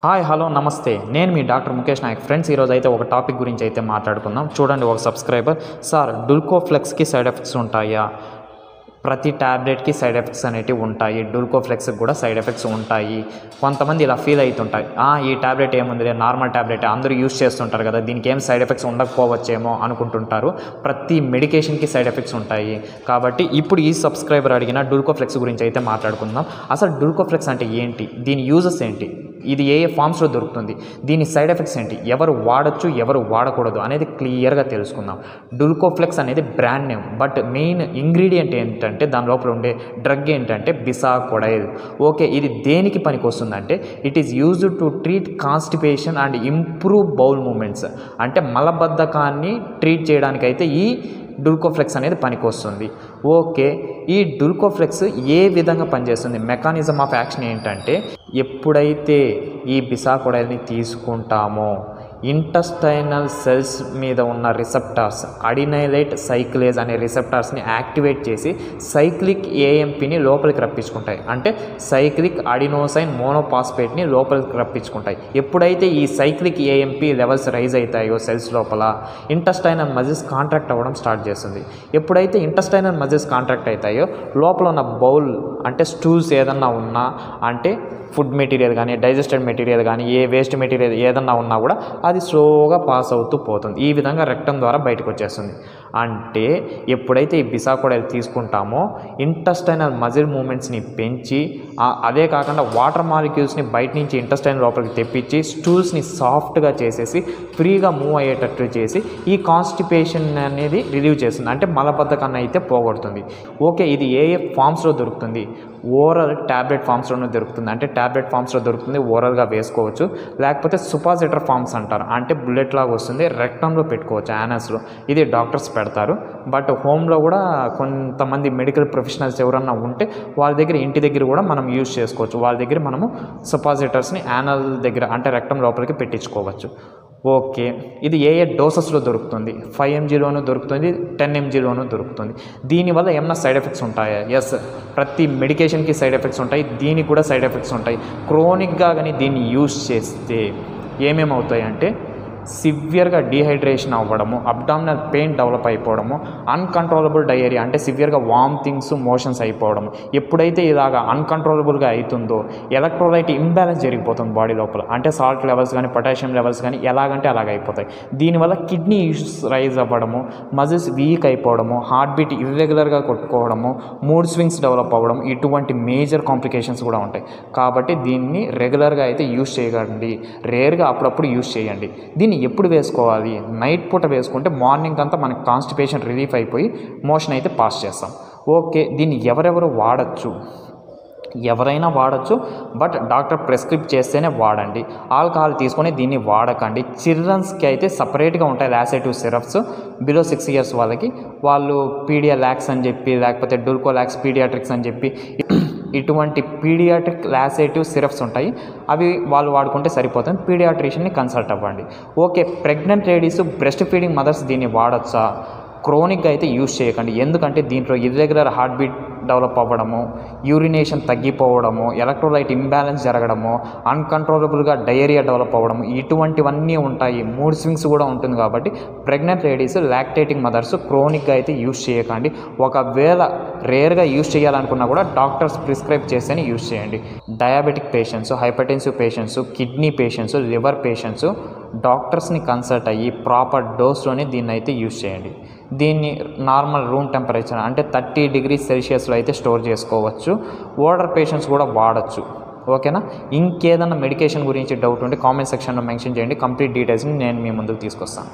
Hi hello నమస్తే నేను మీ doctor Mukesh Naik friends ఈరోజు అయితే ఒక టాపిక్ గురించి అయితే మాట్లాడుకుందాం. చూడండి, ఒక సబ్స్క్రైబర్ సార్ డూల్కోఫ్లెక్స్కి సైడ్ ఎఫెక్ట్స్ ఉంటాయా? ప్రతి ట్యాబ్లెట్కి సైడ్ ఎఫెక్ట్స్ అనేటివి ఉంటాయి, డూల్కోఫ్లెక్స్కి కూడా సైడ్ ఎఫెక్ట్స్ ఉంటాయి. కొంతమంది ఇలా ఫీల్ అవుతుంటాయి, ఈ ట్యాబ్లెట్ ఏముంది, నార్మల్ ట్యాబ్లెట్ అందరూ యూజ్ చేస్తుంటారు కదా, దీనికి ఏం సైడ్ ఎఫెక్ట్స్ ఉండకపోవచ్చేమో అనుకుంటుంటారు. ప్రతి మెడికేషన్కి సైడ్ ఎఫెక్ట్స్ ఉంటాయి. కాబట్టి ఇప్పుడు ఈ సబ్స్క్రైబర్ అడిగిన డూల్కోఫ్లెక్స్ గురించి అయితే మాట్లాడుకుందాం. అసలు డూల్కోఫ్లెక్స్ అంటే ఏంటి, దీని యూజెస్ ఏంటి, ఇది ఏ ఫామ్స్లో దొరుకుతుంది, దీని సైడ్ ఎఫెక్ట్స్ ఏంటి, ఎవరు వాడచ్చు ఎవరు వాడకూడదు అనేది క్లియర్గా తెలుసుకుందాం. డూల్కోఫ్లెక్స్ అనేది brand name, but main ingredient ఏంటంటే దాని లోపల ఉండే డ్రగ్ ఏంటంటే బిసాకోడైల్. ఓకే, ఇది దేనికి పనికి వస్తుందంటే it is used to treat constipation and improve bowel movements. అంటే మలబద్ధకాన్ని ట్రీట్ చేయడానికైతే ఈ డూల్కోఫ్లెక్స్ అనేది పనికి వస్తుంది. ఓకే, ఈ డూల్కోఫ్లెక్స్ ఏ విధంగా పనిచేస్తుంది, మెకానిజం ఆఫ్ యాక్షన్ ఏంటంటే ఎప్పుడైతే ఈ బిసాకోడైల్ని తీసుకుంటామో ఇంటెస్టైనల్ సెల్స్ మీద ఉన్న రిసెప్టార్స్ అడినైలేట్ సైక్లేజ్ అనే రిసెప్టార్స్ని యాక్టివేట్ చేసి సైక్లిక్ ఏఎంపీని లోపలికి రప్పించుకుంటాయి. అంటే సైక్లిక్ అడినోసైన్ మోనోపాస్పేట్ని లోపలికి రప్పించుకుంటాయి. ఎప్పుడైతే ఈ సైక్లిక్ ఏఎంపీ లెవెల్స్ రైజ్ అవుతాయో సెల్స్ లోపల ఇంటెస్టైనల్ మజిల్స్ కాంట్రాక్ట్ అవ్వడం స్టార్ట్ చేస్తుంది. ఎప్పుడైతే ఇంటెస్టైనల్ మజిల్స్ కాంట్రాక్ట్ అవుతాయో లోపల ఉన్న బౌల్ అంటే స్టూల్స్ ఏదన్నా ఉన్నా, అంటే ఫుడ్ మెటీరియల్ కానీ డైజెస్టెడ్ మెటీరియల్ కానీ ఏ వేస్ట్ మెటీరియల్ ఏదన్నా ఉన్నా కూడా అది స్లోగా పాస్ అవుతూ పోతుంది. ఈ విధంగా రెక్టమ్ ద్వారా బయటకు వచ్చేస్తుంది. అంటే ఎప్పుడైతే ఈ బిసాకోడైల్ తీసుకుంటామో ఇంటెస్టైనల్ మజిల్ మూమెంట్స్ని పెంచి, అదే కాకుండా వాటర్ మాలిక్యూల్స్ని బయట నుంచి ఇంటెస్టైన్ లోపలికి తెప్పించి స్టూల్స్ని సాఫ్ట్గా చేసేసి ఫ్రీగా మూవ్ అయ్యేటట్టు చేసి ఈ కాన్స్టిపేషన్ అనేది రిలీవ్ చేస్తుంది. అంటే మలబద్ధకాన్ని అయితే పోగొడుతుంది. ఓకే, ఇది ఏ ఫామ్స్లో దొరుకుతుంది, ఓరల్ ట్యాబ్లెట్ ఫామ్స్లోనే దొరుకుతుంది. అంటే ట్యాబ్లెట్ ఫామ్స్లో దొరుకుతుంది, ఓరల్గా వేసుకోవచ్చు. లేకపోతే సుపాజిటర్ ఫామ్స్ అంటారు, అంటే బుల్లెట్ లాగా వస్తుంది, రెక్టంలో పెట్టుకోవచ్చు, యానస్లో. ఇది డాక్టర్స్ పెడతారు. బట్ హోమ్లో కూడా కొంతమంది మెడికల్ ప్రొఫెషనల్స్ ఎవరన్నా ఉంటే వాళ్ళ దగ్గర ఇంటి దగ్గర కూడా మనం యూజ్ చేసుకోవచ్చు. వాళ్ళ దగ్గర మనము సుపాజిటర్స్ని యానల్ దగ్గర అంటే రెక్టం లోపలికి పెట్టించుకోవచ్చు. ఓకే, ఇది ఏ డోసెస్లో దొరుకుతుంది, 5 mgలోనూ దొరుకుతుంది, 10 mgలోనూ దొరుకుతుంది. దీనివల్ల ఏమైనా సైడ్ ఎఫెక్ట్స్ ఉంటాయా? ఎస్, ప్రతి మెడికేషన్కి సైడ్ ఎఫెక్ట్స్ ఉంటాయి, దీనికి కూడా సైడ్ ఎఫెక్ట్స్ ఉంటాయి. క్రోనిక్గా కానీ దీన్ని యూజ్ చేస్తే ఏమేమవుతాయి అంటే సివియర్గా డీహైడ్రేషన్ అవ్వడము, అబ్డామినల్ పెయిన్ డెవలప్ అయిపోవడము, అన్కంట్రోలబుల్ డయేరియా అంటే సివియర్గా వామిటింగ్స్ మోషన్స్ అయిపోవడము. ఎప్పుడైతే ఇలాగా అన్కంట్రోలబుల్గా అవుతుందో ఎలక్ట్రోలైట్ ఇంబ్యాలెన్స్ జరిగిపోతుంది బాడీ లోపల. అంటే సాల్ట్ లెవెల్స్ కానీ పొటాషియం లెవెల్స్ కానీ ఎలాగంటే అలాగ అయిపోతాయి. దీనివల్ల కిడ్నీ ఇష్యూస్ రైజ్ అవ్వడము, మజిల్స్ వీక్ అయిపోవడము, హార్ట్ బీట్ ఇర్రెగ్యులర్గా కొట్టుకోవడము, మూడ్ స్వింగ్స్ డెవలప్ అవ్వడం, ఇటువంటి మేజర్ కాంప్లికేషన్స్ కూడా ఉంటాయి. కాబట్టి దీన్ని రెగ్యులర్గా అయితే యూజ్ చేయకండి, రేర్గా అప్పుడప్పుడు యూజ్ చేయండి. దీన్ని ఎప్పుడు వేసుకోవాలి, నైట్ పూట వేసుకుంటే మార్నింగ్ అంతా మనకి కాన్స్టిపేషన్ రిలీఫ్ అయిపోయి మోషన్ అయితే పాస్ చేస్తాం. ఓకే, దీన్ని ఎవరెవరు వాడచ్చు, ఎవరైనా వాడచ్చు, బట్ డాక్టర్ ప్రిస్క్రిప్ట్ చేస్తేనే వాడండి. ఆల్కహాల్ తీసుకొని దీన్ని వాడకండి. చిల్డ్రన్స్కి అయితే సపరేట్గా ఉంటాయి లాసేటివ్ సిరప్స్. బిలో 6 years వాళ్ళకి వాళ్ళు పీడియాలాక్స్ అని చెప్పి, లేకపోతే డూల్కోలాక్స్ పీడియాట్రిక్స్ అని చెప్పి ఇటువంటి పీడియాట్రిక్ లాసేటివ్ సిరప్స్ ఉంటాయి, అవి వాళ్ళు వాడుకుంటే సరిపోతుంది. పీడియాట్రిషియన్ని కన్సల్ట్ అవ్వండి. Okay, pregnant ladies, breast feeding mothers దీన్ని వాడచ్చా? క్రోనిక్గా అయితే యూజ్ చేయకండి. ఎందుకంటే దీంట్లో ఇర్రెగ్యులర్ హార్ట్ బీట్ డెవలప్ అవ్వడము, యూరినేషన్ తగ్గిపోవడము, ఎలక్ట్రోలైట్ ఇంబ్యాలెన్స్ జరగడము, అన్కంట్రోలబుల్గా డయేరియా డెవలప్ అవ్వడము, ఇటువంటివన్నీ ఉంటాయి. మూడ్ స్వింగ్స్ కూడా ఉంటుంది. కాబట్టి ప్రెగ్నెంట్ లేడీస్, లాక్టేటింగ్ మదర్స్ క్రోనిక్గా అయితే యూజ్ చేయకండి. ఒకవేళ రేర్గా యూజ్ చేయాలనుకున్నా కూడా డాక్టర్స్ ప్రిస్క్రైబ్ చేస్తేనే యూజ్ చేయండి. Diabetic patients, hypertensive patients, kidney patients, liver patients డాక్టర్స్ని కన్సల్ట్ అయ్యి ప్రాపర్ డోస్లోనే దీన్ని అయితే యూజ్ చేయండి. దీన్ని నార్మల్ రూమ్ టెంపరేచర్ అంటే 30 degrees Celsiusలో అయితే స్టోర్ చేసుకోవచ్చు. ఓల్డర్ పేషెంట్స్ కూడా వాడచ్చు. ఓకేనా? ఇంకేదన్నా మెడికేషన్ గురించి డౌట్ ఉంటే కామెంట్ సెక్షన్లో మెన్షన్ చేయండి. కంప్లీట్ డీటెయిల్స్ని నేను మీ ముందుకు తీసుకొస్తాను.